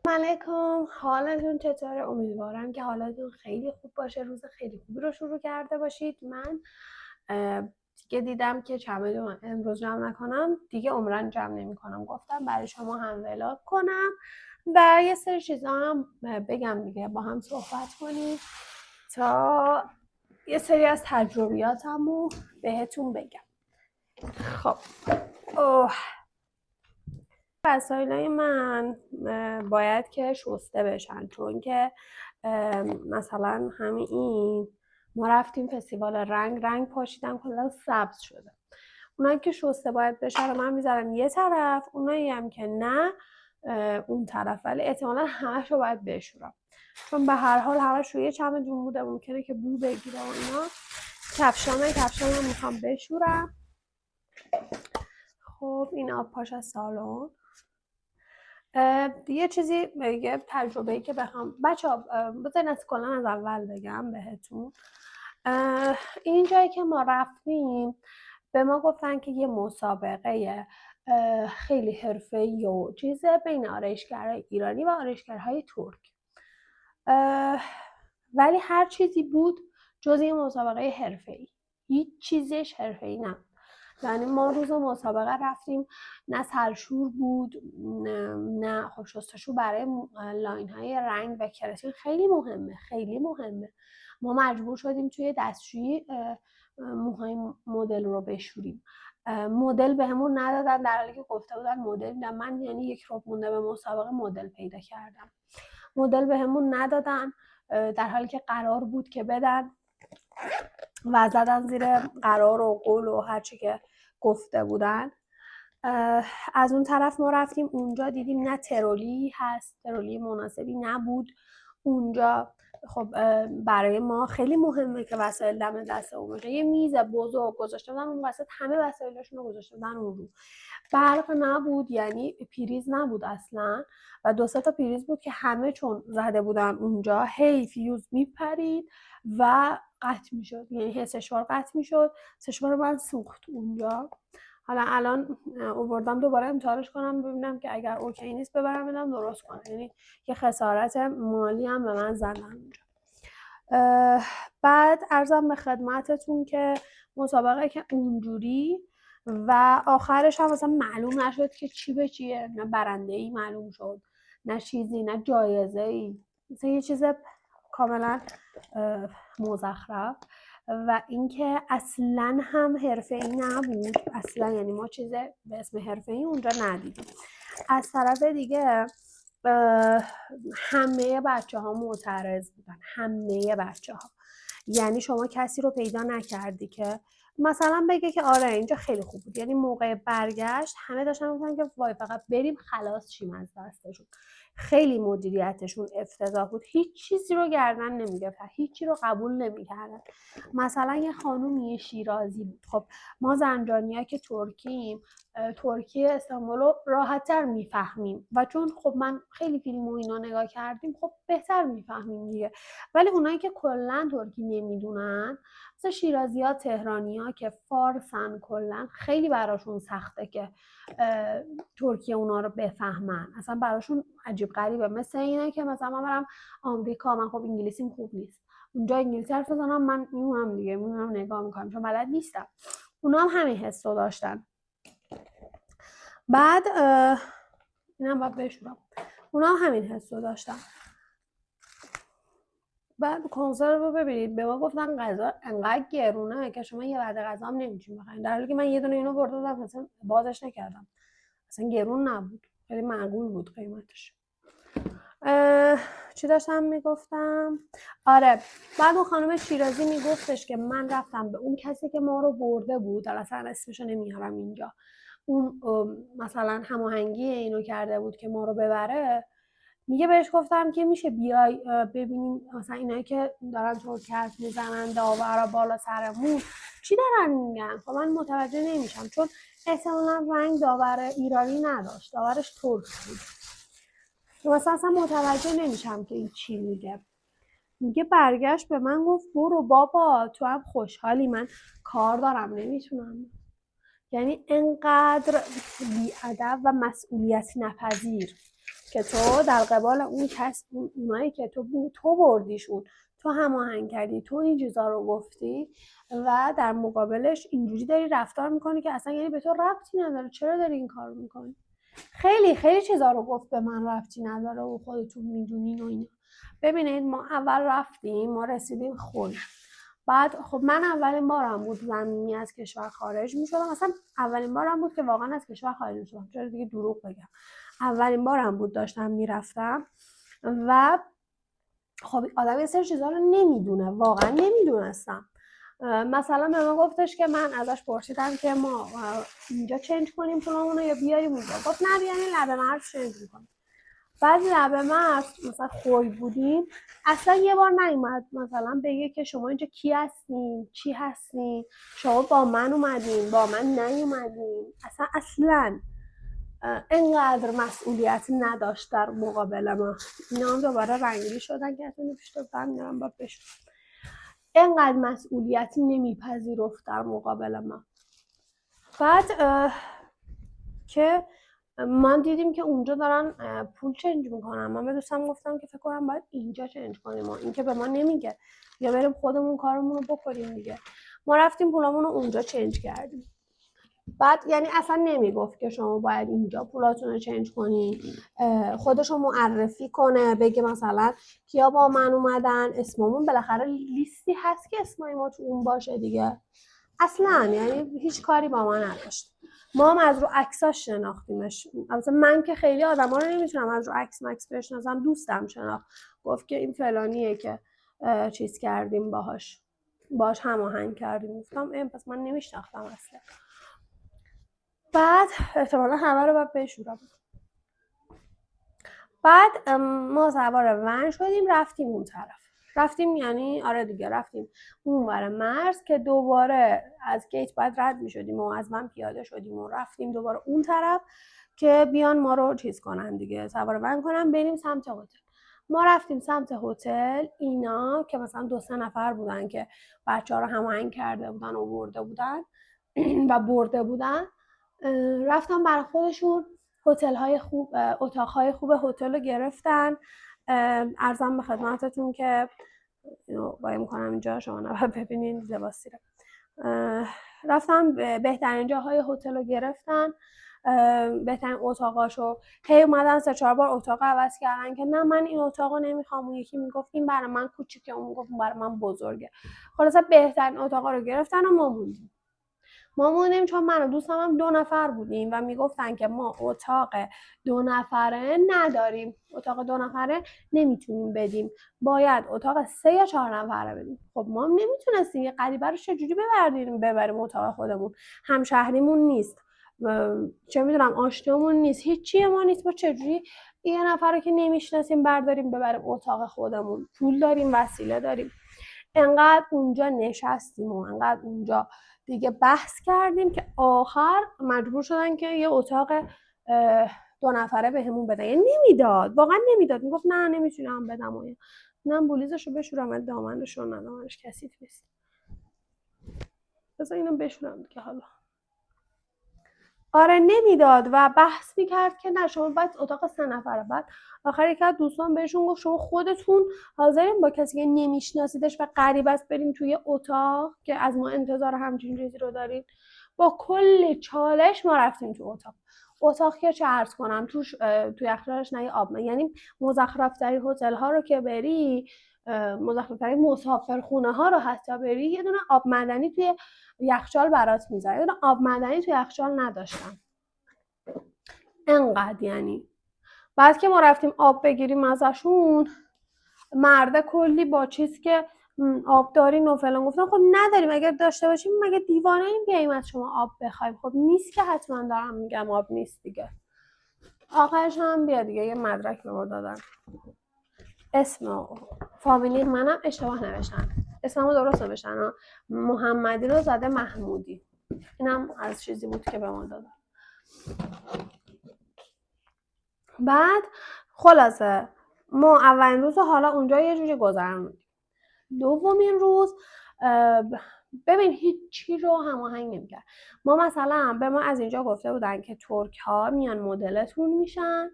علیکم، حالتون چطوره؟ امیدوارم که حالتون خیلی خوب باشه. روز خیلی خوبی رو شروع کرده باشید. من دیگه دیدم که چمدون امروز جمع نکنم، دیگه عمرن جمع نمی کنم. گفتم برای شما هم ولاگ کنم و یه سری چیزا هم بگم دیگه، با هم صحبت کنیم تا یه سری از تجربیاتمو بهتون بگم. خب وسایل من باید که شسته بشن، چون که مثلا همین این ما رفتیم فستیوال رنگ پاشیدم کلا سبز شده. اونایی که شسته باید بشه رو من میذارم یه طرف، اونایی هم که نه اون طرف، ولی احتمالا همش رو باید بشورم، چون به هر حال همش روی چمدون بوده، ممکنه که بو بگیره و اینا. کفشام هم میخوام بشورم. خب این آب پاش از سالن. یه چیزی، یه تجربه‌ای که بخوام بچه‌ها بذارین از کلا از اول بگم بهتون. این جایی که ما رفتیم به ما گفتن که یه مسابقه خیلی حرفه‌ای و چیزه بین آرایشگرهای ایرانی و آرایشگرهای ترک، ولی هر چیزی بود جز یه مسابقه حرفه‌ای، هیچ چیزش حرفه‌ای نبود. یعنی ما روز مسابقه رفتیم، نه سرشور بود نه خب شستشو برای لاین های رنگ و کراتین خیلی مهمه. ما مجبور شدیم توی دستشویی موهای مدل رو بشوریم. مدل بهمون ندادن، در حالی که گفته بودن مدل میدن. من یعنی یک ربع مونده به مسابقه مدل پیدا کردم. مدل بهمون ندادن در حالی که قرار بود که بدن و زدن زیر قرار و قول و هرچی که گفته بودن. از اون طرف ما رفتیم اونجا، دیدیم نه ترولی هست، ترولی مناسبی نبود اونجا. خب برای ما خیلی مهمه که وسایل دم دستمون باشه. یه میز بزرگ گذاشته بودن اون وسط، همه وسایلشون رو گذاشته بودن اون رو. برق نبود، یعنی پریز نبود اصلا، و 2 تا پریز بود که همه چون زده بودن اونجا هی فیوز میپرید و قطع میشد، یعنی سشوار قطع میشد. سشوار من سوخت اونجا. حالا الان آوردم دوباره امتحانش کنم ببینم که اگر اوکی نیست ببرم بدم درست کنم، یعنی یه خسارت مالی هم به من زدن اونجا. بعد عرضم به خدمتتون که مسابقه که اونجوری و آخرش هم مثلا معلوم نشد که چی به چیه، نه برنده ای معلوم شد، نه چیزی، نه جایزه ای، مثلا یه چیز کاملا مزخرف. و اینکه اصلا هم حرفه‌ای نبود، اصلا، یعنی ما چیز به اسم حرفه‌ای اونجا ندیدیم. از طرف دیگه همه بچه ها معترض بودن، همه بچه ها. یعنی شما کسی رو پیدا نکردی که مثلا بگه که آره اینجا خیلی خوب بود. یعنی موقع برگشت همه داشتن میگفتن که وای فقط بریم خلاص شیم از دستشون. خیلی مدیریتشون افتضاح بود، هیچ چیزی رو گردن نمیگرفتن، هیچی رو قبول نمیکردن. مثلا یه خانومی شیرازی بود. خب ما زنجانی‌ها که ترکیم، ترکیه استانبول رو راحت‌تر میفهمیم و چون خب من خیلی فیلم و اینا نگاه کردیم خب بهتر میفهمیم دیگه. ولی اونایی که کلا ترکی نمیدونن، مثل شیرازی‌ها، تهرانی‌ها که فارسن، کلا خیلی براشون سخته که ترکیه اونا رو بفهمن. اصلا براشون عجیب غریبه. مثل اینه که مثلا من برم آمریکا، من خب انگلیسیم خوب نیست، اونجا انگلیسی حرف بزنم من میمونم دیگه، میمونم نگاه میکنم چون بلد نیستم. اونا هم همین حس رو داشتن. بعد اینم باید بشورم. اونا هم همین حس رو داشتن. بعد کنسرت رو ببینید، به ما گفتن غذا انقدر گرونه که شما یه وعده غذا هم نمیتونید بخرید، در حالی که من یه دونه اینو برده بودم مثلا بازش نکردم، اصلا گرون نبود، خیلی معقول بود قیمتش. چی داشتم میگفتم؟ آره، بعد اون خانم شیرازی میگفتش که من رفتم به اون کسی که ما رو برده بود، اصلا اسمشو نمیارم اینجا، اون مثلا هماهنگی اینو کرده بود که ما رو ببره. میگه بهش گفتم که میشه بیای ببینیم مثلا اینایی که دارن ترکی حرف میزنن داورا بالا سرمون چی دارن میگن. خب من متوجه نمیشم، چون احتمالا رنگ داور ایرانی نداشت، داورش ترک بود. مثلا متوجه نمیشم که این چی میگه. میگه برگشت به من گفت برو بابا تو هم خوشحالی، من کار دارم نمیتونم. یعنی انقدر بی‌ادب و مسئولیت نپذیر. که تو در قبال اون اونایی که تو بردیشون، تو هماهنگ کردی، تو این چیزا رو گفتی و در مقابلش اینجوری داری رفتار میکنی که اصلا یعنی به تو ربطی نداره، چرا داری این کار میکنی؟ خیلی خیلی چیزا رو گفت به من ربطی نداره و خودتون میدونین و اینا. ببینید ما اول رفتیم، ما رسیدیم خل. بعد خب من اولین بارم بود زمینی از کشور خارج میشدم، اصلا اولین بارم بود که واقعا از کشور خارج میشدم، چرا دیگه دروغ بگم، اولین بارم بود داشتم میرفتم و خب آدم یه سری چیزا رو نمیدونه، واقعا نمیدونستم. مثلا به من گفتش که من ازش پرسیدم که ما اینجا چنج کنیم پولامونو یا بیاریم اونجا، گفت نه بیاریم لبه مرز چنج میکنیم. بعد لبه مرز مثلا خوی بودیم، اصلا یه بار نیومد مثلا بگه که شما اینجا کی هستین، چی هستین، شما با من اومدین، با من نیومدین. اصلا انقدر مسئولیت نداشت در مقابل ما. اینا هم دوباره رنگی شدن که اصلا پیش دارم میرم با بشون. انقدر مسئولیتی نمیپذیرفت در مقابل ما. بعد که من دیدیم که اونجا دارن پول چنج میکنن، من به دوستم گفتم که فکر کنم باید اینجا چنج کنیم، این که به ما نمیگه یا بریم خودمون کارمون رو بکنیم دیگه. ما رفتیم پولامون رو اونجا چنج کردیم. بعد یعنی اصلا نمیگفت که شما باید اینجا پولاتون رو چنج کنین، خودشو معرفی کنه، بگه مثلا کیا با من اومدن، اسممون بالاخره لیستی هست که اسمای ما تو اون باشه دیگه. اصلا یعنی هیچ کاری با ما نداشت. ما هم از رو عکساش شناختیمش. مثلا من که خیلی آدما رو نمیتونم از رو عکس مکس بشناسم، دوستم شناخت، گفت که این فلانیه که چیز کردیم باهاش هماهنگ کردیم. گفتم پس من نمیشناختم اصلا. بعد احتمالا همه رو باید بشورم. بعد ما سوار ون شدیم رفتیم اون طرف. رفتیم یعنی آره دیگه رفتیم اون ور مرز که دوباره از گیت باید رد می شدیم و از من پیاده شدیم و رفتیم دوباره اون طرف که بیان ما رو چیز کنن دیگه، سوار ون کنن بریم سمت هتل. ما رفتیم سمت هتل. اینا که مثلا 2-3 نفر بودن که بچه‌ها رو هماهنگ کرده بودن و برده بودن و برده بودن، رفتن برای خودشون هتل‌های خوب، اتاق‌های خوب هتل رو گرفتن. عرضم به خدمتتون که اینو باید میکنم اینجا، شما نباید ببینین لباسی رو. رفتن بهترین جاهای هتل رو گرفتن، بهترین اتاقاشو هی اومدن 3-4 بار اتاق عوض کردن که نه من این اتاقو نمیخوام، اون یکی میگفت این برای من کوچیکه، اون میگفت برای من بزرگه. خلاصه بهترین اتاقا رو گرفتن و ما موندیم چون من و دوستم هم 2 نفر بودیم و میگفتن که ما اتاق 2 نفره نداریم، اتاق 2 نفره نمیتونیم بدیم، باید اتاق 3 یا 4 نفره بدیم. خب ما هم نمیتونستیم یه غریبه رو چجوری ببریم اتاق خودمون، همشهریمون نیست، چه میدونم آشنامون نیست، هیچی ما نیست، ما چجوری یه نفر رو که نمیشناسیم برداریم ببریم اتاق خودمون؟ پول داریم، وسیله داریم. انقدر اونجا نشستیم و انقدر اونجا دیگه بحث کردیم که آخر مجبور شدن که یه اتاق 2 نفره بهمون بدن. یعنی نمیداد، واقعا نمیداد، میگفت نه نمیتونم بدم و اینم بولیزشو بشورم ولی دامنشو نه، دامنش کثیف نیست، بذار اینو بشورم دیگه. حالا آره نمیداد و بحث میکرد که نه شما باید اتاق 3 نفره. بعد آخر یک از دوستان بهشون گفت شما خودتون حاضرین با کسی که نمیشناسیدش و غریب است برین توی اتاق که از ما انتظار همچین چیزی رو دارین؟ با کل چالش ما رفتیم تو اتاق که چه عرض کنم توش توی یخچالش نه آب، یعنی مزخرف‌ترین هتل ها رو که بری، مزخرف‌ترین مسافرخونه ها رو حتی بری، یه دونه آب معدنی توی یخچال برات میذاره، یه دونه آب معدنی توی یخچال نداشتن. انقدر یعنی. بعد که ما رفتیم آب بگیریم ازشون، مرده کلی با چیز که آب دارین و فلان، گفتن خب نداریم، اگر داشته باشیم مگه دیوانه این بیاییم از شما آب بخوایم؟ خب نیست که حتما دارم میگم آب نیست دیگه. آخرش هم بیا دیگه یه مدرک به ما دادن، اسم و فامیلی منم اشتباه نوشتن، اسممو درست نوشتن، محمدی رو زده محمودی. اینم از چیزی بود که به ما دادن. بعد خلاصه ما اولین روز حالا اونجا یه جوری گذروندیم. دومین روز ببین هیچی رو هماهنگ نمی‌کرد. ما مثلا به ما از اینجا گفته بودن که ترک ها میان مدلتون میشن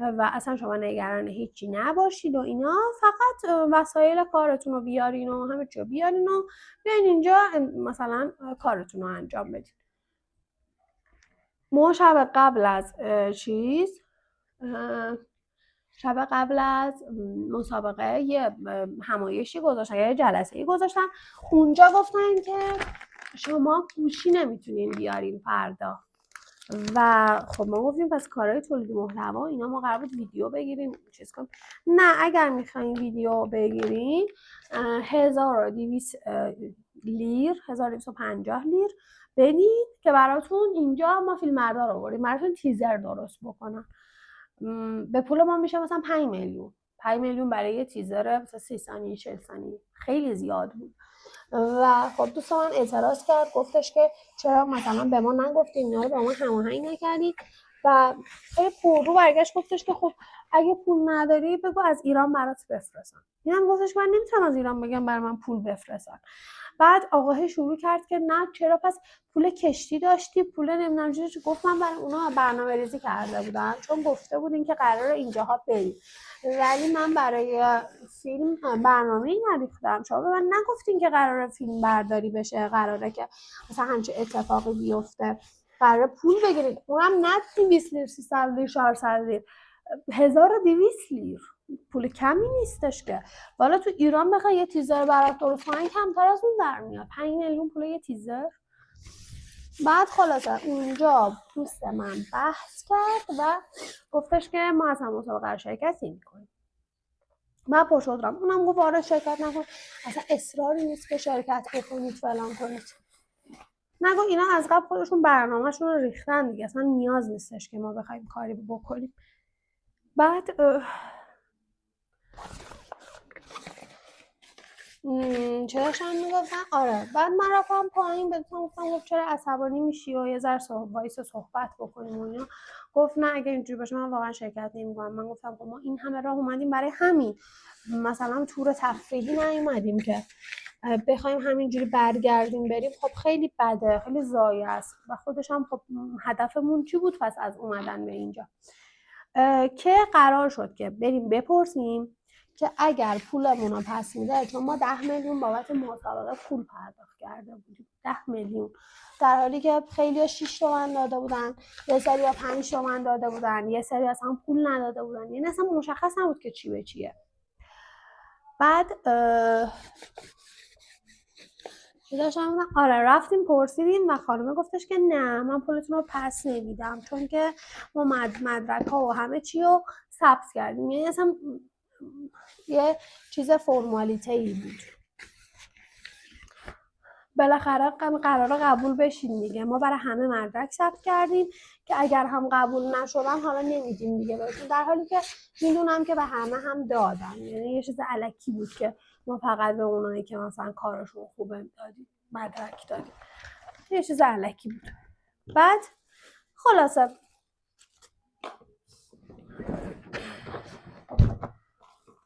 و اصلا شما نگران هیچی نباشید و اینا، فقط وسایل کارتون رو بیارین و همه چی رو بیارین و بیاین اینجا مثلا کارتون رو انجام بدین. ما شب قبل از شب قبل از مسابقه یه همایشی گذاشتن، یه جلسه‌ای گذاشتن، اونجا گفتن که شما گوشی نمیتونین بیارین فردا. و خب ما گفتیم پس کارهای تولید محتوا اینا ما قرار بود ویدیو بگیریم چیز کنیم. نه، اگر میخواین ویدیو بگیرین 1200 لیر 1250 لیر بدید که براتون اینجا ما فیلم بردار آوردیم براتون تیزر درست بکنم. به پول ما میشه مثلا 5 میلیون برای یه تیزر مثلا 30 ثانیه 40 ثانیه، خیلی زیاد بود. و خب دوست من اعتراض کرد، گفتش که چرا مثلا به ما نگفتین، اینا رو با ما هماهنگ نکردید. و خیلی پررو برگشت گفتش که خب اگه پول نداری بگو از ایران برات بفرستن. اینم گفتش من نمیتونم از ایران بگم برای من پول بفرستن. بعد آقاه شروع کرد که نه چرا پس پول کشتی داشتی، پول نمیدونم چی. گفتم برای اونا برنامه ریزی کرده بودن، چون گفته بودین که قراره اینجاها بریم، ولی من برای فیلم برنامه‌ای نریختم. شما به من نگفتین که قراره فیلم برداری بشه، قراره که مثلا همچین اتفاقی بیفته، قراره پول بگیرید، اونم نه 200 لیر 300 لیر 400 لیر، 1200 لیر پول کمی نیستش که. والا تو ایران بخوای یه تیزر برات درست کنن کمتر از اون در میاد، 5 میلیون پول یه تیزر. بعد خلاصه اونجا دوست من بحث کرد و گفتش که ما اصلا مسابقه شرکت نمی‌کنیم. من پرشدرم، اونم گفت آره شرکت نکن، اصلا اصراری نیست که شرکت بکنید فلان کنید. نگو اینا از قبل خودشون برنامه‌شون رو ریختن دیگه، اصلا نیاز نیستش که ما بخوایم کاری بکنیم. بعد چه داشتم میگفتن؟ آره بعد من رفتم پایین بهتون گفتم چرا عصبانی میشی و یه ذره وایس صحبت بکنیم و اینا. گفت نه اگه اینجوری باشه من واقعا شرکت نمی‌کنم. من گفتم خب ما این همه راه اومدیم برای همین، مثلا تور تفریحی نیومدیم که بخوایم همینجوری برگردیم بریم، خب خیلی بده، خیلی ضایع است. و خودش هم خب هدفمون چی بود پس از اومدن به اینجا؟ که قرار شد که بریم بپرسیم که اگر پولمون رو پس میده، چون ما 10 میلیون بابت مسابقه پول پرداخت کرده بودیم، 10 میلیون، در حالی که خیلی 6 تومن داده بودن، یه سری 5 تومن داده بودن، یه سری اصلا پول نداده بودن، یعنی اصلا مشخص نبود که چی به چیه. بعد داشتم آره رفتیم پرسیدیم و خانومه گفتش که نه من پولتون رو پس نمیدم، چون که ما مدرک ها و همه چی رو ثبت کردیم، یعنی اصلا یه چیز فرمالیته ای بود. بالاخره قراره قبول بشین دیگه، ما برای همه مدرک ثبت کردیم که اگر هم قبول نشدن حالا نمیدیم دیگه بهشون، در حالی که میدونم که به همه هم دادن، یعنی یه چیز الکی بود که ما فقط به اونایی که مثلا کارشون خوبه دادیم مدرک دادیم، یه چیز الکی بود. بعد خلاصه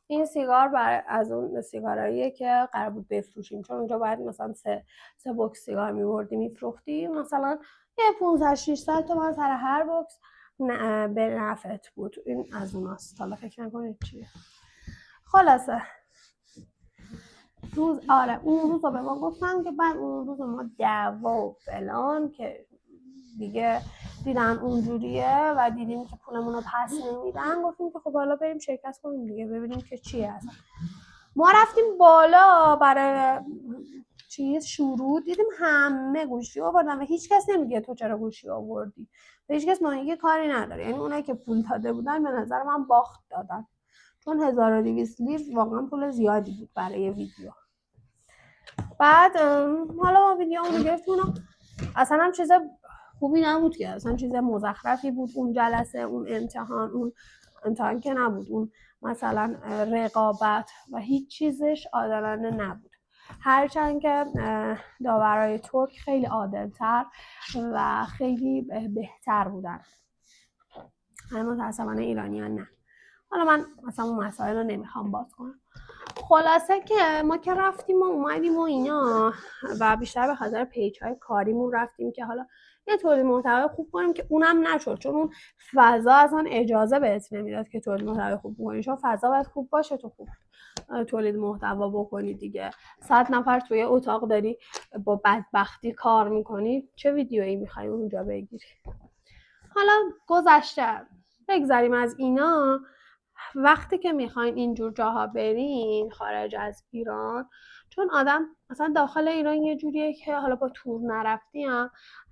این سیگار از اون سیگاراییه که قرار بود بفروشیم، چون اونجا باید مثلا 3 بوکس سیگار می‌بردی میفروختیم، مثلا یه 500-600 تومن سر هر بوکس به نفعت بود. این از اوناست، حالا فکر نکنید چیه. خلاصه اون روز به ما گفتن که بعد اون روز ما دعوا و فلان که دیگه دیدن اونجوریه و دیدیم که پولمون رو پس نمیدن، گفتیم که خب حالا بریم شرکت کنیم دیگه ببینیم که چیه اصلا. ما رفتیم بالا برای شروع، دیدیم همه گوشی آوردن و هیچ کس نمیگه تو چرا گوشی آوردی، و هیچ کس نمیگه کاری نداره، یعنی اونایی که پول داده بودن به نظر من باخت دادن، چون 1200 لیر واقعا پول زیادی بود برای ویدیو. بعد حالا ما ویدیومون رو گرفتیم، اصلا هم چیز خوبی نبود که، اصلا چیز مزخرفی بود اون جلسه، اون امتحان که نبود، اون مثلا رقابت و هیچ چیزش عادلانه نبود، هرچند که داورای ترک خیلی عادل‌تر و خیلی بهتر بودن، اما متاسفانه ایرانیان نه. حالا من مثلا اون مسائل رو نمیخوام باز کنم. خلاصه که ما که رفتیم و اومدیم و اینا و بیشتر به خاطر پیج‌های کاریمون رفتیم که حالا یه تولید محتوای خوب کنیم که اونم نشد، چون اون فضا اصلا اجازه بهت نمیداد که تولید محتوای خوب بکنی، چون فضا باید خوب باشه تو خوب تولید محتوا بکنی دیگه. 100 نفر توی اتاق داری با بدبختی کار میکنی، چه ویدیویی میخوای اونجا بگیری؟ حالا گذشته، بگذاریم از اینا. وقتی که میخواین اینجور جاها برین خارج از ایران، چون آدم مثلا داخل ایران یه جوریه که حالا با تور نرفتیم،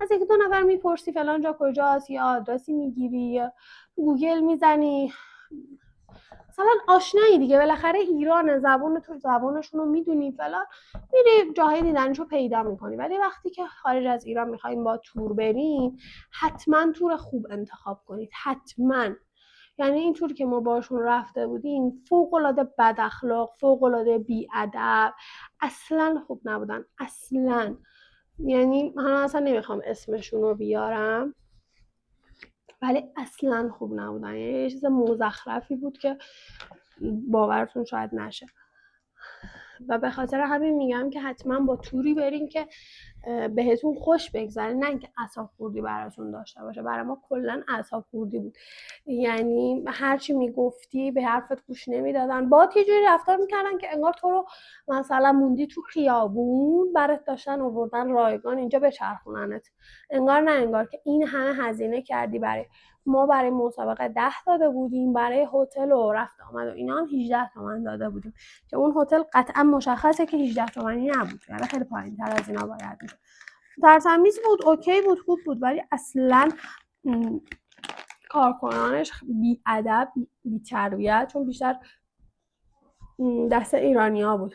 از یکی دو نفر میپرسی فلان جا کجاست، یا آدرسی میگیری یا گوگل میزنی، مثلا آشنایی دیگه، بالاخره ایران زبون تو زبانشون رو میدونی فلان، میری جاهای دیدنشو پیدا میکنی. ولی وقتی که خارج از ایران میخوایم با تور بریم، حتما تور خوب انتخاب کنید، حتما. یعنی این تور که ما باشون رفته بودیم فوق‌العاده بد اخلاق، فوق‌العاده بی‌ادب، اصلا خوب نبودن، اصلا. یعنی من اصلا نمیخوام اسمشون رو بیارم، ولی اصلا خوب نبودن. یعنی یه چیز مزخرفی بود که باورتون شاید نشه. و به خاطر همین میگم که حتما با توری برین که بهتون خوش بگذره، نه اینکه اعصاب خوردی براتون داشته باشه. برای ما کلا اعصاب خوردی بود، یعنی هرچی میگفتی به حرفت گوش نمیدادن، با یه جوری رفتار میکردن که انگار تو رو مثلا موندی تو خیابون، برات داشتن آوردن رایگان اینجا بچرخوننت، انگار نه انگار که این همه هزینه کردی. ما برای مسابقه 10 داده بودیم، برای هتل و رفت آمد و اینا هم 18 تومن داده بودیم، که اون هتل قطعا مشخصه که 18 تومانی نبود، یعنی خیلی پایین‌تر از اینا باید بود. ترتمیز بود، اوکی بود، خوب بود، ولی اصلا کارکنانش بی‌ادب، بی‌تربیت، چون بیشتر دست ایرانی‌ها بود.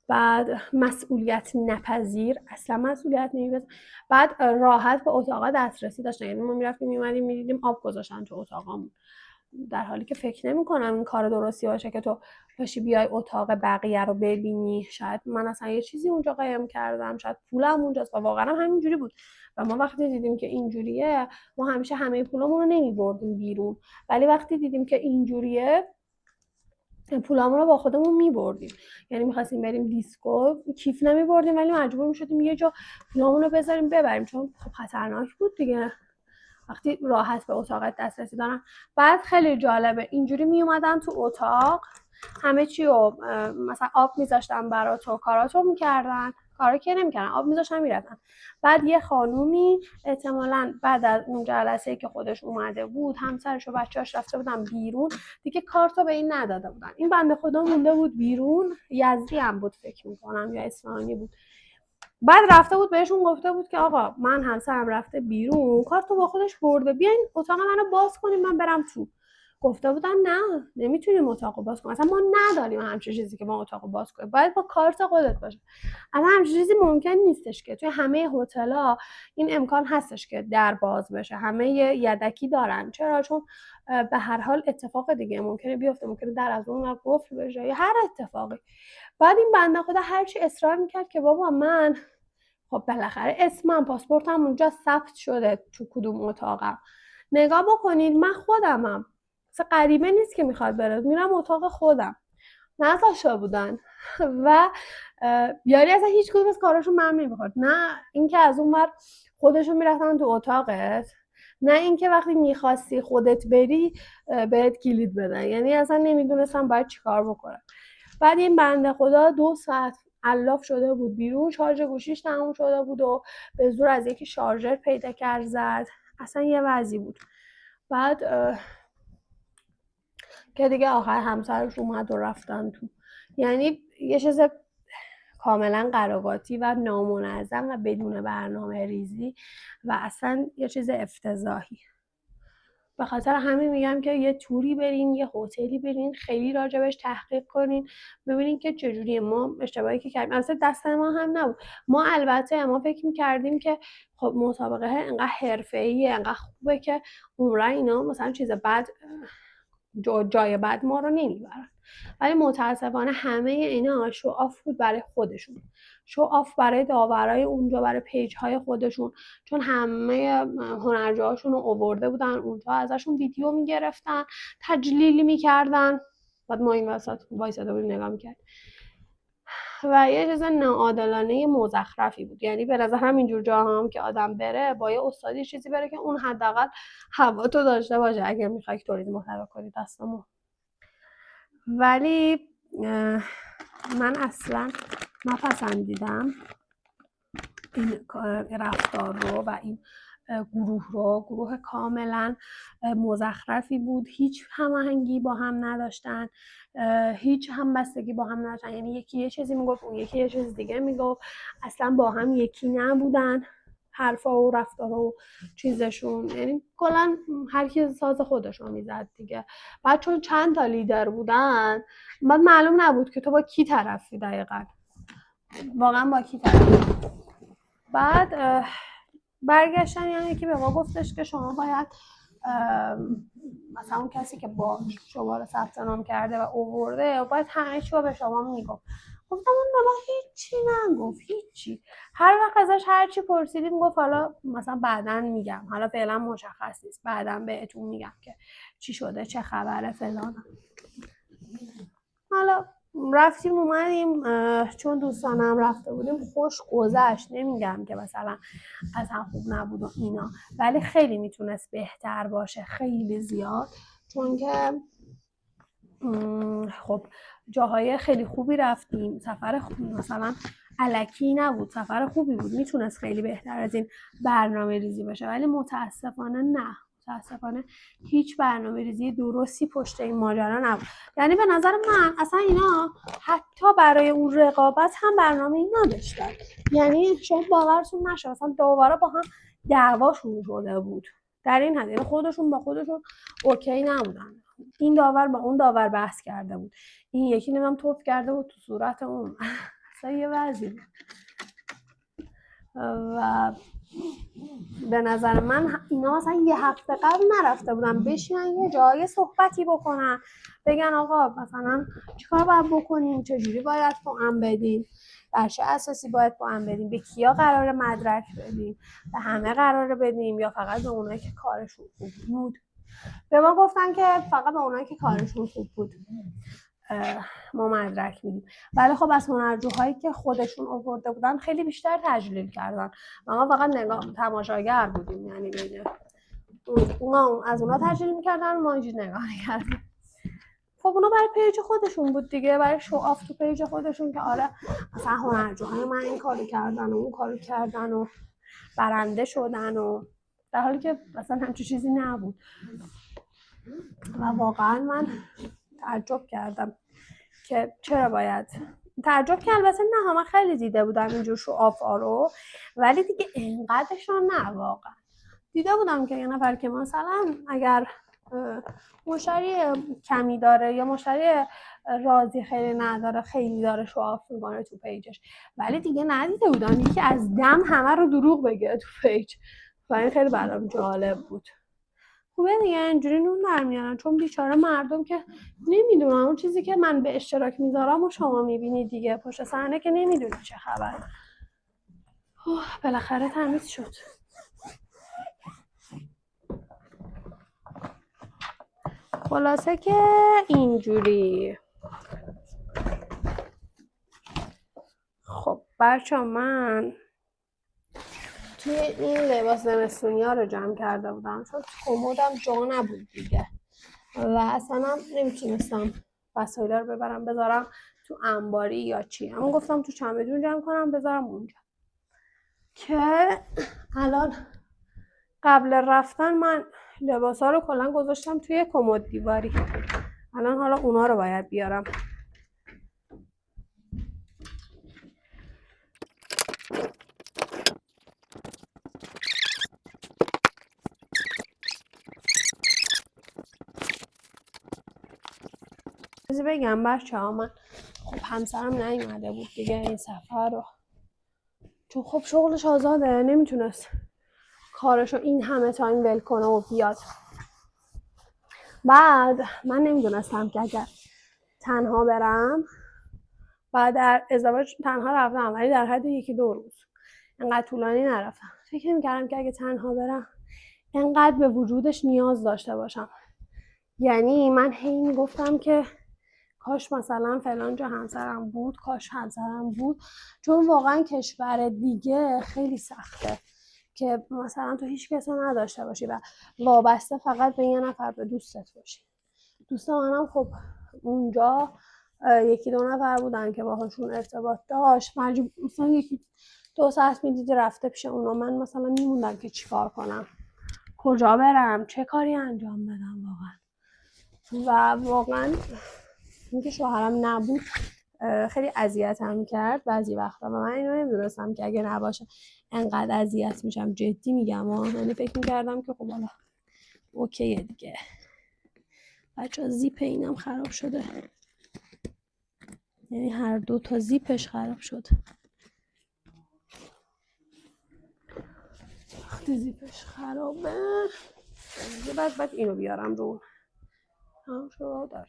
بعد مسئولیت نپذیر، اصلا مسئولیت نمی‌پذیر. بعد راحت به اتاقا دسترسی داشتن، یعنی ما میرفتیم میومدیم میدیدیم آب گذاشتن تو اتاقامون، در حالی که فکر نمی‌کنم این کار درستی باشه که تو باشی بیای اتاق بقیه رو ببینی. شاید من اصلا یه چیزی اونجا قایم کردم، شاید پولم اونجاست و واقعا همینجوری بود. و ما وقتی دیدیم که اینجوریه، ما همیشه همه پولمون رو نمی‌بردیم بیرون، ولی وقتی دیدیم که اینجوریه پولامون رو با خودمون میبردیم. یعنی میخواستیم بریم دیسکو، کیف نمیبردیم، ولی مجبور میشدیم یه جا پولامون رو بذاریم ببریم، چون خب خطرناک بود دیگه وقتی راحت به اتاقت دسترسی دارن. بعد خیلی جالبه، اینجوری میومدن تو اتاق، همه چی رو مثلا آب میذاشتن براتو، کاراتو میکردن، کارا که نمیکردن، آب میذاشتن میرفتن. بعد یه خانومی احتمالاً بعد از اون جلسه که خودش اومده بود، همسرش و بچه‌اش رفته بودن بیرون دیگه، کارتو به این نداده بودن. این بنده خدا مونده بود بیرون، یزدی هم بود فکر میکنم یا اصفهانی بود. بعد رفته بود بهشون گفته بود که آقا من همسرم رفته بیرون، کارتو با خودش برده، بیاین اتاق منو باز کنیم من برم تو. گفته بودن نه نمیتونیم اتاقو باز کنیم، اصلا ما نداریم همچین چیزی که ما اتاقو باز کنیم، باید با کارت خودت باشه. اصلا همچین چیزی ممکن نیستش که توی همه هتل‌ها این امکان هستش که در باز بشه، همه یدکی دارن. چرا؟ چون به هر حال اتفاق دیگه ممکنه بیفته، ممکنه در از اون قفل بشه یا هر اتفاقی. بعد این بنده خدا هرچی اصرار میکرد که بابا من خب بالاخره اسمم پاسپورتم اونجا ثبت شده تو کدوم اتاقم، نگاه بکنید من خودمم، مثلا غریبه نیست که میخواد بره، میرم اتاق خودم. نذاشته بودن و یاری اصلا هیچ کدوم از کاراشون من نمیخورد، نه اینکه از اون ور خودشون میرفتن تو اتاقت، نه اینکه وقتی میخواستی خودت بری بهت کلید بدن، یعنی اصلا نمیدونستم باید چیکار بکنم. بعد این بنده خدا 2 ساعت علاف شده بود بیرون، شارژ گوشیش تموم شده بود و به زور از یکی شارژر پیدا کرد زد، اصلا یه وضعی بود. بعد که دیگه آخر همسرش اومد و رفتن تو. یعنی یه چیز کاملا قراقاتی و نامنظم و بدون برنامه ریزی و اصلا یه چیز افتضاحی. به خاطر همین میگم که یه توری برین، یه هتلی برین، خیلی راجبش تحقیق کنین، ببینین که چجوریه. ما اشتباهی که کردیم اصلا دست ما هم نبود. ما البته ما فکر میکردیم که خب مسابقه انقدر حرفه‌ایه، انقدر خوبه که عمرن اینا مثلا چیز بد، جای بد ما رو نمیبرن، ولی متاسفانه همه اینا شو آف بود برای خودشون، شو آف برای داورای اونجا، برای پیج های خودشون، چون همه هنرجوهاشون رو آورده بودن اونجا، ازشون ویدیو میگرفتن، تجلیل میکردن. بعد ما این وسط وایساده بودیم نگاه میکرد و یه چیز ناعادلانه مزخرفی بود. یعنی به نظرم اینجور جاها هم که آدم بره با یه استادی چیزی بره که اون حداقل هوا تو داشته باشه اگر میخوای تولید محتوا کنی دستمون. ولی من اصلا نپسندیدم این رفتار رو و این گروه کاملا مزخرفی بود. هیچ هماهنگی با هم نداشتن، هیچ همبستگی با هم نداشتن. یعنی یکی یه چیزی میگفت اون یکی یه چیز دیگه میگفت، اصلا با هم یکی نبودن حرفا و رفتار و چیزشون. یعنی کلا هر کی ساز خودشون میزد دیگه. بعد چون چند تا لیدر بودن بعد معلوم نبود که تو با کی طرفی دقیقاً، واقعا با کی طرفی. بعد برگشتن یعنی یکی به ما گفتش که شما باید مثلا اون کسی که با شما رو ثبت نام کرده و آورده باید همه چی رو به شما میگفت. گفتم اون بابا هیچی نگفت، هیچی. هر وقت ازش هر چی پرسیدیم گفت حالا مثلا بعداً میگم، حالا فعلا مشخص نیست، بعداً بهتون میگم که چی شده چه خبره فلان. حالا رفتیم اومدیم، چون دوستانم رفته بودیم خوش گذشت. نمیگم که مثلا اصلا خوب نبود و اینا، ولی خیلی میتونست بهتر باشه، خیلی زیاد. چون که خب جاهای خیلی خوبی رفتیم، سفر مثلا الکی نبود، سفر خوبی بود، میتونست خیلی بهتر از این برنامه ریزی بشه. ولی متاسفانه نه، متاسفانه هیچ برنامه ریزی درستی پشت این ماجرا نبود. یعنی به نظر من اصلا اینا حتی برای اون رقابت هم برنامه ای نداشتن. یعنی شما باورتون نشه اصلا داورا با هم دعواشون شده بود در این حد. یعنی خودشون با خودشون اوکی نبودن. این داور با اون داور بحث کرده بود، این یکی نمیم توف کرده بود تو صورت اون. اصلا یه وضعی بود. و به نظر من اینا مثلا یه هفته قبل نرفته بودن بشینن یه جای صحبتی بکنن، بگن آقا مثلا چیکار باید بکنیم، چجوری باید پوان بدیم، بر چه اساسی باید پوان بدیم، به کیا قرار مدرک بدیم، به همه قراره بدیم یا فقط به اونایی که کارشون خوب بود. به ما گفتن که فقط به اونایی که کارشون خوب بود ما مدرک میدیم. ولی خب از هنرجوهایی که خودشون آورده بودن خیلی بیشتر تجلیل کردن و ما فقط نگاه تماشاگر بودیم. یعنی بین اونا از اونا تجلیل میکردن، ما اینجوری نگاه میکردیم. خب اونا برای پیج خودشون بود دیگه، برای شو آف تو پیج خودشون که آره مثلا هنرجوهای من این کارو کردن و اون کارو کردن و برنده شدن، و در حالی که مثلا همچین چیزی نبود. و واقعا من تعجب کردم که چرا باید، تعجب که البته نه، من خیلی دیده بودم اینجور شو آفا رو، ولی دیگه اینقدرشون نه. واقعا دیده بودم که یه نفر که مثلا اگر مشتری کمی داره یا مشتری راضی خیلی نداره خیلی داره شو آف میکنه تو پیجش، ولی دیگه ندیده بودم یکی از دم همه رو دروغ بگه تو پیج. و این خیلی برام جالب بود. خوبه دیگه اینجوری نون در میارن، چون بیچاره مردم که نمیدونن اون چیزی که من به اشتراک میذارم و شما میبینید دیگه پشت صحنه که نمیدونید چه خبر. بالاخره تمیز شد. خلاصه که اینجوری. خب بچه من توی این لباس زمستونی ها رو جمع کرده بودم چون کمدم جا نبود دیگه و اصلا نمیتونستم وسایل رو ببرم بذارم تو انباری یا چی. اما گفتم تو چمدون جمع کنم بذارم اونجا. که الان قبل رفتن من لباس ها رو کلا گذاشتم توی کمد دیواری. الان حالا اونا رو باید بیارم. چیزی بگم بچه‌ها، من خب همسرم نیومده بود دیگه این سفر رو، چون خب شغلش آزاده نمیتونست کارشو این همه تایم ول کنه و بیاد. بعد من نمیدونستم که اگر تنها برم و در ازدواج تنها رفتم ولی در حد 1-2 روز، انقدر طولانی نرفتم. فکر میکردم که اگه تنها برم انقدر به وجودش نیاز داشته باشم. یعنی من هی میگفتم که کاش مثلا فلان جا همسرم بود، کاش همسرم بود. چون واقعا کشور دیگه خیلی سخته که مثلا تو هیچ کس نداشته باشی و وابسته فقط به یه نفر، به دوستت باشی. دوست منم خب اونجا یکی دو نفر بودن که باهاشون ارتباط داشت، مثلا یکی 2 ساعت میدیدی رفته پیش اونا، من مثلا میموندم که چیکار کنم، کجا برم، چه کاری انجام بدم واقعا. و واقعا اینکه شوهرم نبود خیلی اذیتم کرد بعضی وقتا و من اینو نمیدونستم که اگه نباشه انقدر اذیت میشم. جدی میگم یعنی فکر میکردم که خب حالا اوکیه دیگه. بچه زیپ اینم خراب شده، یعنی هر 2 تا زیپش خراب شد. وقتی زیپش خرابه یه بعد اینو بیارم رو هم شو داره.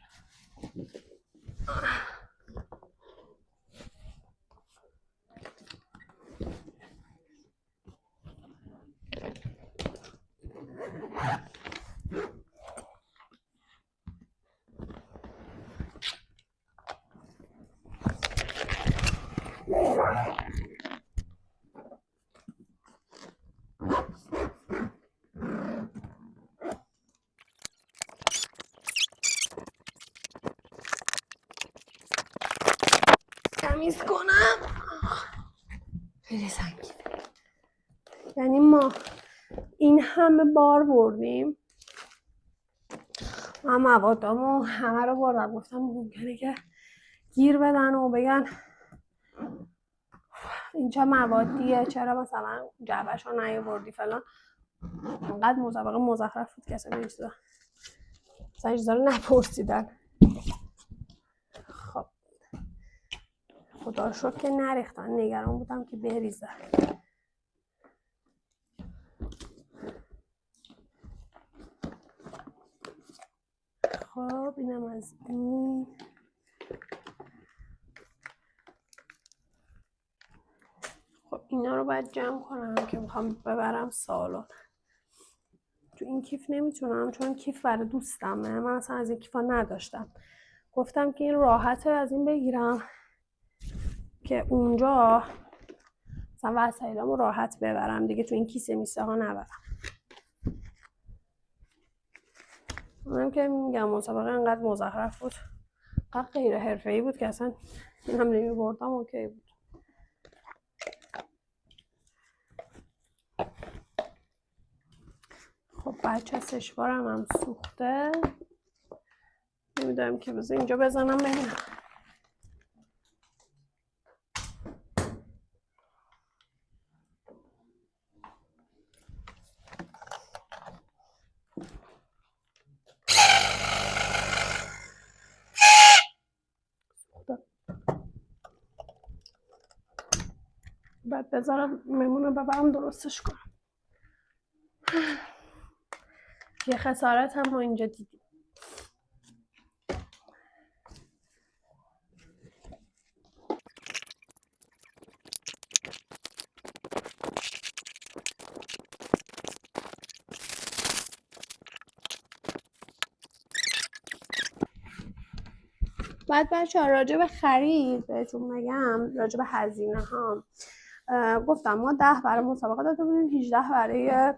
تمیز کنم، خیلی سنگینه. یعنی ما این همه بار بردیم، من موادامو همه رو بردم، گفتم ممکنه که گیر بدن و بگن این چه موادیه، چرا مثلا جعبه‌شو نیاوردی فلان. انقدر مسابقه مزخرف بود که اصلا این چیزا رو نپرسیدن. خب خدا رو شکر که نریختن، نگران بودم که بریزه. خب اینم از این. خب اینا رو باید جمع کنم که میخوام ببرم سالن. تو این کیف نمیتونم چون کیف برای دوستمه، من اصلا از این کیفا نداشتم. گفتم که این راحته از این بگیرم که اونجا مثلا وسایلامو راحت ببرم دیگه، تو این کیسه میسه ها نبرم. منم که میگم مسابقه انقدر مزخرف بود، انقدر غیر حرفه‌ای بود که اصلا اینم نمیبردم اوکی بود. خب بچه سشوارم هم سوخته، نمیدونم که بذار اینجا بزنم ببینم. بعد بذارم میمونه ببرم درستش کنم. یه خسارت هم ما اینجا دیدیم. بعد بچه‌ها راجع به خرید بهتون بگم، راجع به هزینه ها گفتم ما 10 برای مسابقه داده بودیم، 18 برای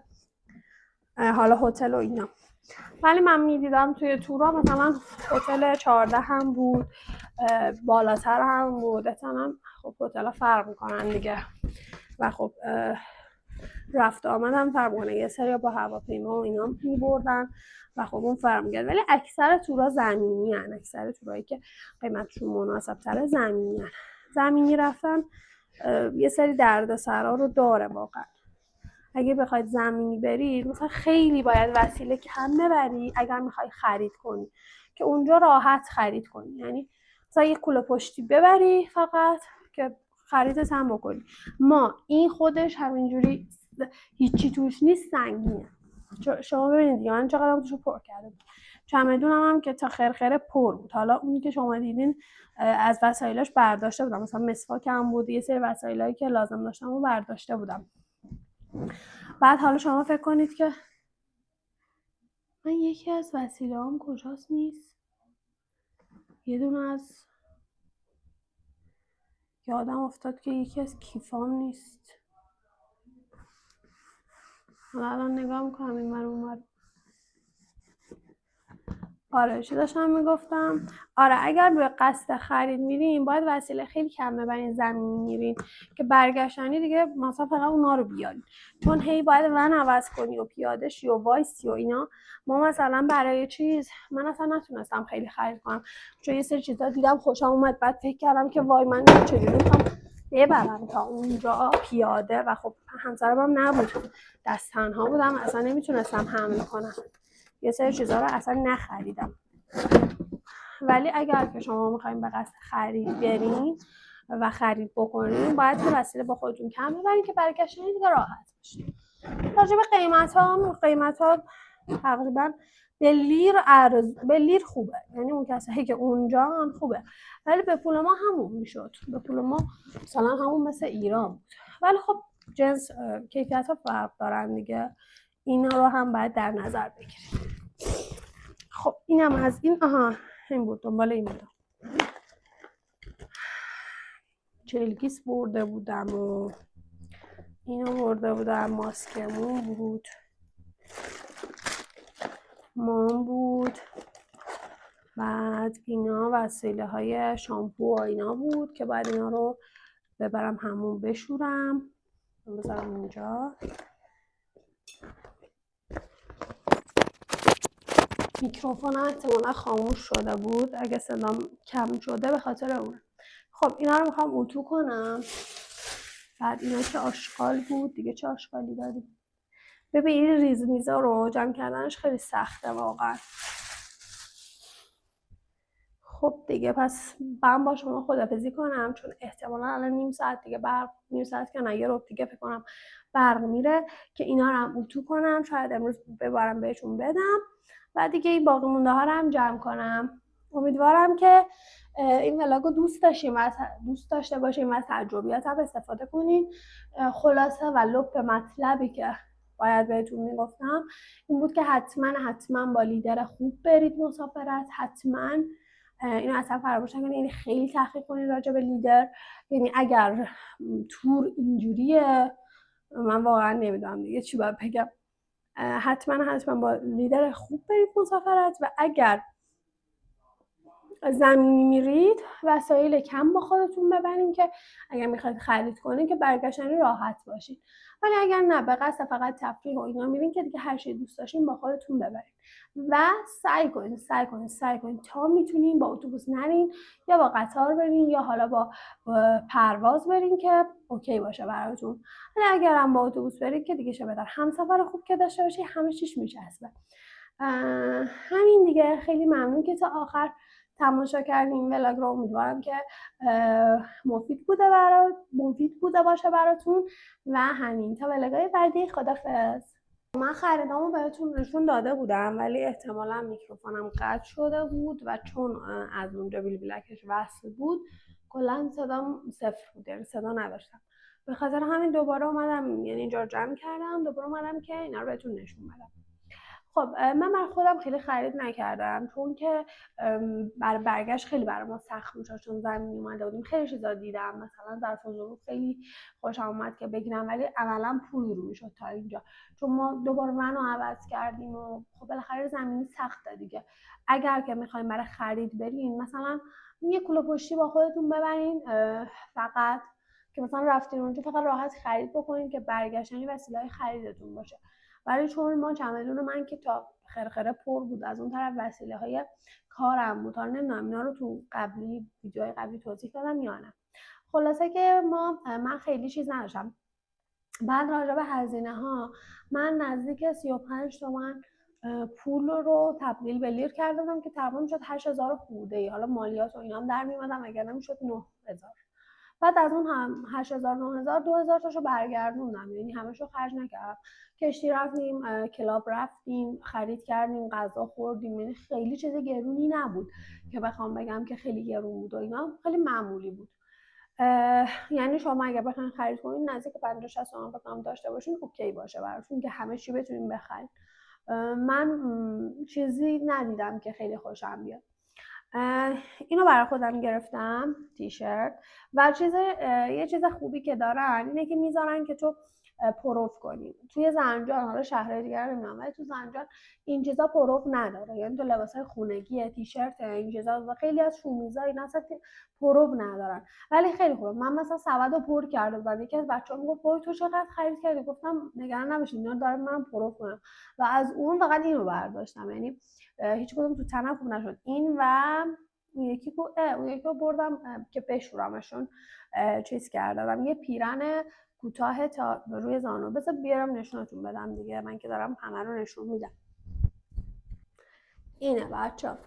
حالا هتل و اینا. ولی من میدیدم توی تورا مثلا هتل 14 هم بود، بالاتر هم بود. احتمالاً خب هتل‌ها فرق میکنن دیگه و خب رفت آمد هم فرق میکنه، یه سری با هواپیما و اینا میبردن و خب اون فرق میکرد. ولی اکثر تورا زمینی هن، اکثر تورایی که قیمتشون مناسب تره زمینی هن. زمینی رفتن یه سری دردسرا رو داره واقعا. اگه بخواید زمینی برید مثلا خیلی باید وسیله کم ببری اگر میخوای خرید کنی که اونجا راحت خرید کنی. یعنی مثلا یه کوله پشتی ببری فقط که خریدت هم بکنی. ما این خودش همینجوری هیچی توش نیست، سنگینه. شما ببینید دیگه من چقدر توشو پر کرده بود. چمدونم هم که تا خرخره پر بود. حالا اونی که شما دیدین از وسایلاش برداشته بودم، مثلا مسواکم بود، یه سری وسایلایی که لازم داشتم رو برداشته بودم. بعد حالا شما فکر کنید که من یکی از وسیله‌هام کجاست نیست، یه دونه از یادم افتاد که یکی از کیفام نیست. حالا الان نگاه میکنم این من اون من. آره چی داشتم میگفتم؟ آره اگر به قصد خرید میرین باید وسیله خیلی کم ببرین زمینی میرین که برگشتنی دیگه مثلا فقط اونا رو بیارین، چون هی باید ون عوض کنی و پیاده شی و وایسی و اینا. ما مثلا برای چیز من اصلا نتونستم خیلی خرید کنم، چون یه سری چیزا دیدم خوشم اومد، بعد فکر کردم که وای من چجوری میخوام ببرم تا اونجا پیاده، و خب همسرم هم نبود، دست تنها بودم، اصلا نمیتونستم حمل کنم، یه سری چیزا رو اصلا نخریدم. ولی اگر که شما میخواین به قصد خرید برین و خرید بکنین باید که وسیله با خودتون کم ببرین که برگشتن دیگه راحت باشین. راجع به قیمت ها تقریبا به لیر خوبه، یعنی اون کسایی که اونجا هم خوبه، ولی به پول ما همون میشد، به پول ما مثلا همون مثل ایران بود. ولی خب جنس کیفیت ها فرق دارن دیگه، اینا رو هم باید در نظر بگیرید. خب اینم از این. این بود، دنبال این بودم. جلگیس برده بودم و اینو برده بودم، ماسکمون بود، مام بود، بعد اینا وسیله های شامپو و اینا بود که باید اینا رو ببرم همون بشورم، بذارم اینجا. میکروفونم احتمالا خاموش شده بود، اگه صدام کم شده به خاطر اونه. خب اینا رو میخوام اتو کنم. بعد اینا که آشغال بود دیگه، چه آشغالی داریم. ببین این ریزمیزا رو جمع کردنش خیلی سخته واقعا. خب دیگه پس من با شما خداحافظی کنم، چون احتمالا الان نیم ساعت که نه، یه ربع دیگه فکر کنم برق میره که اینا رو هم اتو کنم، شاید امروز ببرم بهشون بدم و دیگه این باقی مونده ها رو هم جمع کنم. امیدوارم که این ولاگو دوست داشته باشین و از تجربیاتم استفاده کنین. خلاصه و لب مطلبی که باید بهتون میگفتم این بود که حتما با لیدر خوب برید مسافرت. حتما اینو اصلا فراموش نکنید، یعنی خیلی تحقیق کنید راجع به لیدر. یعنی اگر تور اینجوریه من واقعا نمیدونم دیگه چی باید بگم. حتما با لیدر خوب برید مسافرت، و اگر زمینی میرید وسایل کم با خودتون ببرین که اگر میخواید خرید کنین که برگشتنی راحت باشین. ولی اگر نه به قصد فقط تفریح و اینا میرین که دیگه هر چی دوست داشتین با خودتون ببرین و سعی کنین تا میتونین با اتوبوس نرین یا با قطار برین یا حالا با پرواز برین که اوکی باشه براتون. ولی اگر هم با اتوبوس برید که دیگه بهتر، همسفر خوب که داشته باشی همه چیش میچسبه. همین دیگه. خیلی ممنون که تا آخر تماشا کردین ولاگ رو. امیدوارم که مفید بوده باشه براتون و همین. تا ولاگای بعدی، خدافظ. من خریدامو بهتون نشون داده بودم ولی احتمالا میکروفونم قطع شده بود و چون از اونجا بیلبیلکش وصل بود کلا صدام صفر بود، یعنی صدا نداشتم. به خاطر همین دوباره اومدم، یعنی اینجا رو جمع کردم، دوباره اومدم که اینا رو بهتون نشون بدم. خب من برای خودم خیلی خرید نکردم چون که برای برگشت خیلی برای ما سخت میشد، چون زمین اومده بودیم خیلی چیزا دیدم، مثلا ظرف و ظروف خیلی خوشم اومد که بگیرم ولی عملا پول رو میشد تا اینجا، چون ما دوباره منو عوض کردیم و خب بالاخره زمینی سخته دیگه. اگر که میخوایم برای خرید برین مثلا یه کوله پشتی با خودتون ببرین فقط، که مثلا رفتین اونجا فقط راحت خرید بکنین که برگشتنی وسیله خریدتون باشه. ولی چون ما چمدون من که تا خرخره پر بود، از اون طرف وسیله های کارم بود، حالا نمیدونم اینا رو تو ویدیوهای قبلی توضیح دادم یا نه. خلاصه که من خیلی چیز نداشتم. بعد راجع به هزینه ها من نزدیک 35 تومن پول رو تبدیل به لیر کردم که تقریبا شد 8000 خورده ای. حالا مالیات و اینا هم در میومدم، اگر نمیشد 9000. بعد از اون هم 8000 9000 2000 تاشو برگردوندم، یعنی همشو خرج نکردم. کشتی رفتیم، کلاب رفتیم، خرید کردیم، غذا خوردیم، یعنی خیلی چیز گرونی نبود که بخوام بگم که خیلی گرون بود و اینا، خیلی معمولی بود. یعنی شما اگر بخواید خرید کنین نزدیک 50 60 تومن بکنم داشته باشین اوکی باشه براتون که همه چی بتونین بخرید. من چیزی ندیدم که خیلی خوشم بیاد. اینو برای خودم گرفتم تیشرت و یه چیز خوبی که دارن اینه که میذارن که تو پروف کنی. توی زنجان، حالا شهرهای دیگر نمیدونم، ولی تو زنجان این چیزا پروف نداره. یعنی تو لباسای خونگی، تیشرت، این چیزا و خیلی از شومیزا اینا اصلا پروف ندارن. ولی خیلی خوبه. من مثلا سبدو پر کرده بودم، یکی از بچه‌ها میگفت وای تو چقدر خرید کردی؟ گفتم نگران نباشید اینا داره منم پروف کنم و از اون فقط اینو برداشتم. یعنی هیچ کدوم تو تنم خوب نشد. این و اون یکی رو بردم که بشورمشون. چیز کردم یه پیرن کوتاه تا روی زانو. بذار بیارم نشونتون بدم دیگه، من که دارم همه رو نشون میدم. اینه بچه،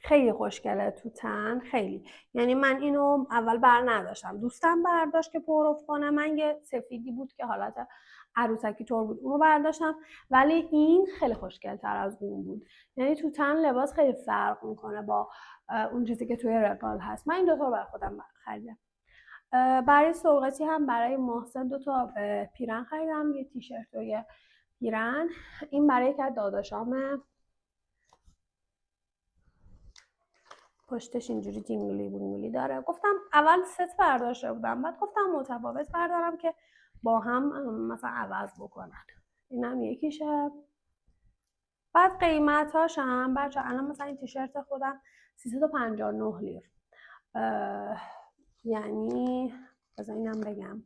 خیلی خوشگله تو تن، خیلی. یعنی من اینو اول بر نداشتم، دوستم برداشت که پروف کنه. من یه سفیدی بود که حالت عروسکی طور بود، اونو برداشتم. ولی این خیلی خوشگل تر از اون بود. یعنی تو تن لباس خیلی فرق میکنه با اون چیزی که توی رقال هست. من این دوتا رو برای خودم خریدم. برای سوغاتی هم برای محسن 2 تا پیرن خریدم، یه تیشرت و یه پیرن. این برای که داداشامه، پشتش اینجوری جینگلی بونگلی داره. گفتم اول ست برداشته بودم، بعد گفتم متفاوت بردارم که با هم مثلا عوض بکنن. اینم یکیشه. بعد قیمتاش هم بچه الان مثلا این تیشرت خودم 359 لیر، یعنی بذار اینم بگم،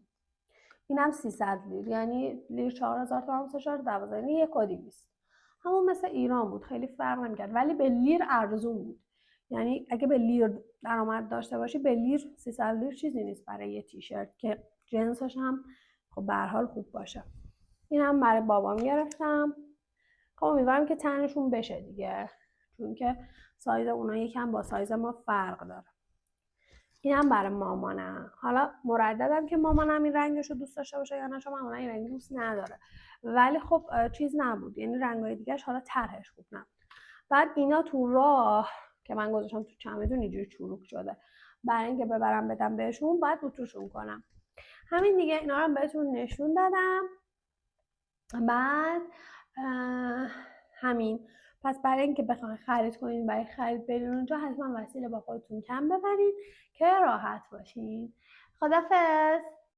اینم 300 لیر، یعنی لیر 4000 تومان 12، یعنی 1200. همون مثل ایران بود، خیلی فرق نمی‌کرد، ولی به لیر ارزون بود. یعنی اگه به لیر درآمد داشته باشی، به لیر 300 لیر چیزی نیست برای یه تیشرت که جنسش هم خب به هر حال خوب باشه. اینم برای بابام گرفتم. خب امیدوارم که تنشون بشه دیگه، چون که سایز اونا یکم با سایز ما فرق داره. اینم برای مامانم. حالا مرددم که مامانم این رنگش رو دوست داشته باشه یا نه، چون مامانم این رنگ دوست نداره. ولی خب چیز نبود، یعنی رنگای دیگه‌اش حالا طرحش خوب نبود. بعد اینا تو راه که من گذاشتم تو چمدون اینجوری چروک شده، برای اینکه ببرم بدم بهشون باید اتوشون کنم. همین دیگه، اینا رو بهتون نشون دادم. بعد همین. پس برای اینکه بخواید خرید کنین، برای خرید برین اونجا، حتما وسیله با خودتون کم ببرین که راحت باشین. خدافظ.